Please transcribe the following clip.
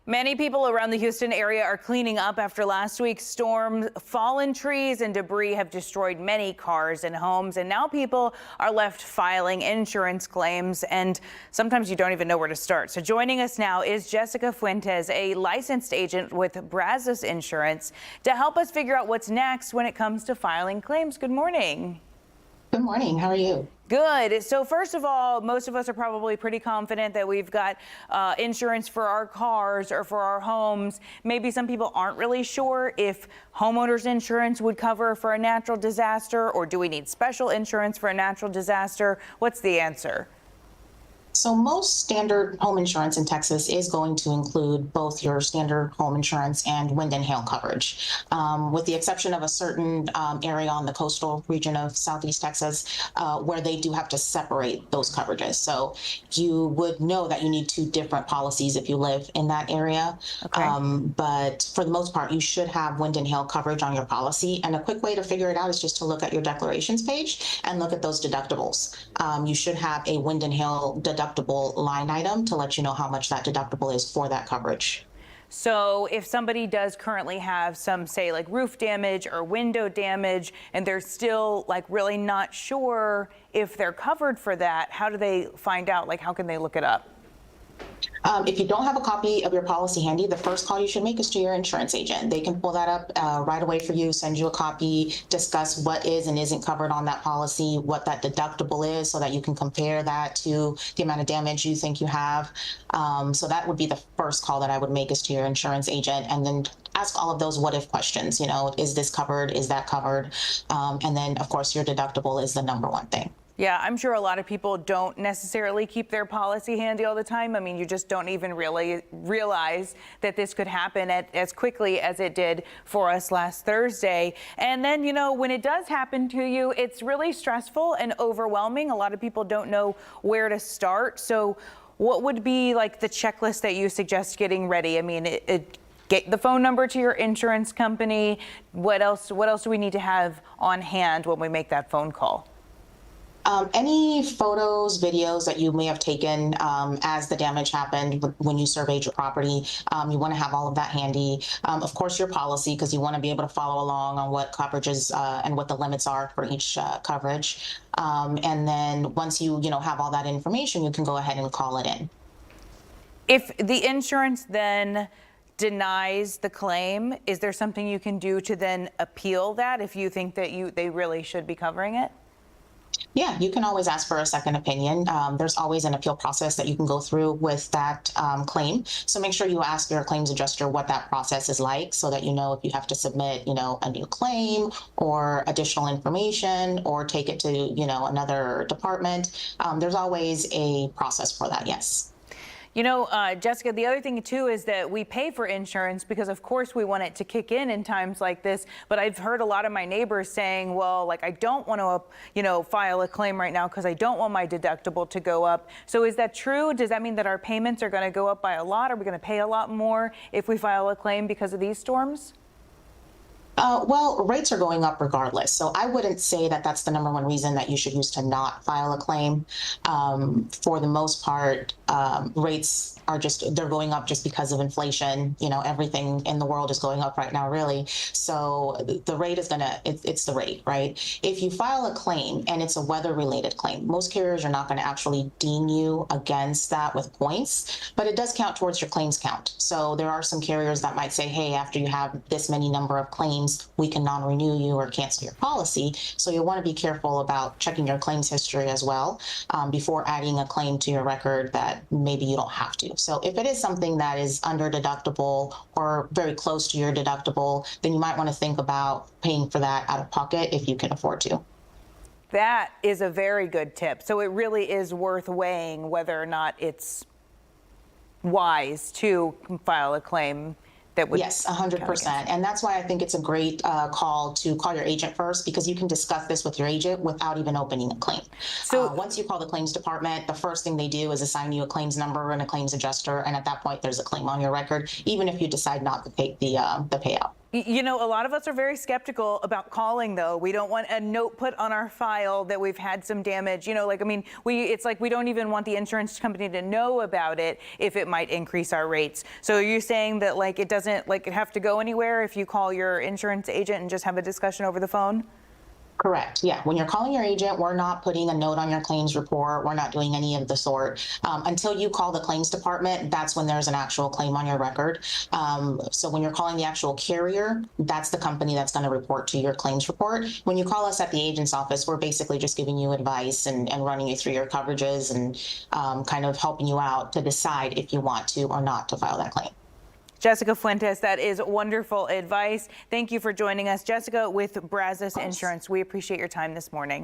Many people around the Houston area are cleaning up after last week's storm. Fallen trees and debris have destroyed many cars and homes, and now people are left filing insurance claims, and sometimes you don't even know where to start. So joining us now is Jessica Fuentes, a licensed agent with Brazos Insurance, to help us figure out what's next when it comes to filing claims. Good morning. Good morning. How are you? Good. So first of all, most of us are probably pretty confident that we've got insurance for our cars or for our homes. Maybe some people aren't really sure if homeowners insurance would cover for a natural disaster, or do we need special insurance for a natural disaster? What's the answer? So most standard home insurance in Texas is going to include both your standard home insurance and wind and hail coverage, with the exception of a certain area on the coastal region of Southeast Texas where they do have to separate those coverages. So you would know that you need two different policies if you live in that area. Okay. But for the most part, you should have wind and hail coverage on your policy. And a quick way to figure it out is just to look at your declarations page and look at those deductibles. You should have a wind and hail deductible line item to let you know how much that deductible is for that coverage. So if somebody does currently have some, say, like roof damage or window damage, and they're still like really not sure if they're covered for that, how do they find out? Like, how can they look it up? If you don't have a copy of your policy handy, the first call you should make is to your insurance agent. They can pull that up right away for you, send you a copy, discuss what is and isn't covered on that policy, what that deductible is, so that you can compare that to the amount of damage you think you have. So that would be the first call that I would make, is to your insurance agent, and then ask all of those what if questions. You know, is this covered? Is that covered? And then, of course, your deductible is the number one thing. Yeah, I'm sure a lot of people don't necessarily keep their policy handy all the time. I mean, you just don't even really realize that this could happen as quickly as it did for us last Thursday. And then, you know, when it does happen to you, it's really stressful and overwhelming. A lot of people don't know where to start. So what would be like the checklist that you suggest getting ready? I mean, get the phone number to your insurance company. What else do we need to have on hand when we make that phone call? Any photos, videos that you may have taken as the damage happened when you surveyed your property, you want to have all of that handy. Of course, your policy, because you want to be able to follow along on what coverages and what the limits are for each coverage. And then once you have all that information, you can go ahead and call it in. If the insurance then denies the claim, is there something you can do to then appeal that if you think that they really should be covering it? Yeah, you can always ask for a second opinion. There's always an appeal process that you can go through with that claim. So make sure you ask your claims adjuster what that process is like, so that you know if you have to submit, a new claim or additional information, or take it to, another department. There's always a process for that, yes. Jessica, the other thing, too, is that we pay for insurance because, of course, we want it to kick in times like this. But I've heard a lot of my neighbors saying, well, like, I don't want to, file a claim right now because I don't want my deductible to go up. So is that true? Does that mean that our payments are going to go up by a lot? Are we going to pay a lot more if we file a claim because of these storms? Well, rates are going up regardless. So I wouldn't say that that's the number one reason that you should use to not file a claim. For the most part, rates are they're going up just because of inflation. Everything in the world is going up right now, really. So the rate is it's the rate, right? If you file a claim and it's a weather-related claim, most carriers are not going to actually deem you against that with points, but it does count towards your claims count. So there are some carriers that might say, hey, after you have this many number of claims, we can non-renew you or cancel your policy. So you'll want to be careful about checking your claims history as well before adding a claim to your record that maybe you don't have to. So if it is something that is under deductible or very close to your deductible, then you might want to think about paying for that out of pocket if you can afford to. That is a very good tip. So it really is worth weighing whether or not it's wise to file a claim. Yes, 100%. And that's why I think it's a great call to call your agent first, because you can discuss this with your agent without even opening a claim. So once you call the claims department, the first thing they do is assign you a claims number and a claims adjuster. And at that point, there's a claim on your record, even if you decide not to take the payout. You know, a lot of us are very skeptical about calling, though. We don't want a note put on our file that we've had some damage. You know, like, I mean, it's like we don't even want the insurance company to know about it if it might increase our rates. So are you saying that, like, it doesn't, like, have to go anywhere if you call your insurance agent and just have a discussion over the phone? Correct. Yeah. When you're calling your agent, we're not putting a note on your claims report. We're not doing any of the sort. Until you call the claims department, that's when there's an actual claim on your record. So when you're calling the actual carrier, that's the company that's going to report to your claims report. When you call us at the agent's office, we're basically just giving you advice and running you through your coverages and kind of helping you out to decide if you want to or not to file that claim. Jessica Fuentes, that is wonderful advice. Thank you for joining us. Jessica with Brazos Insurance. We appreciate your time this morning.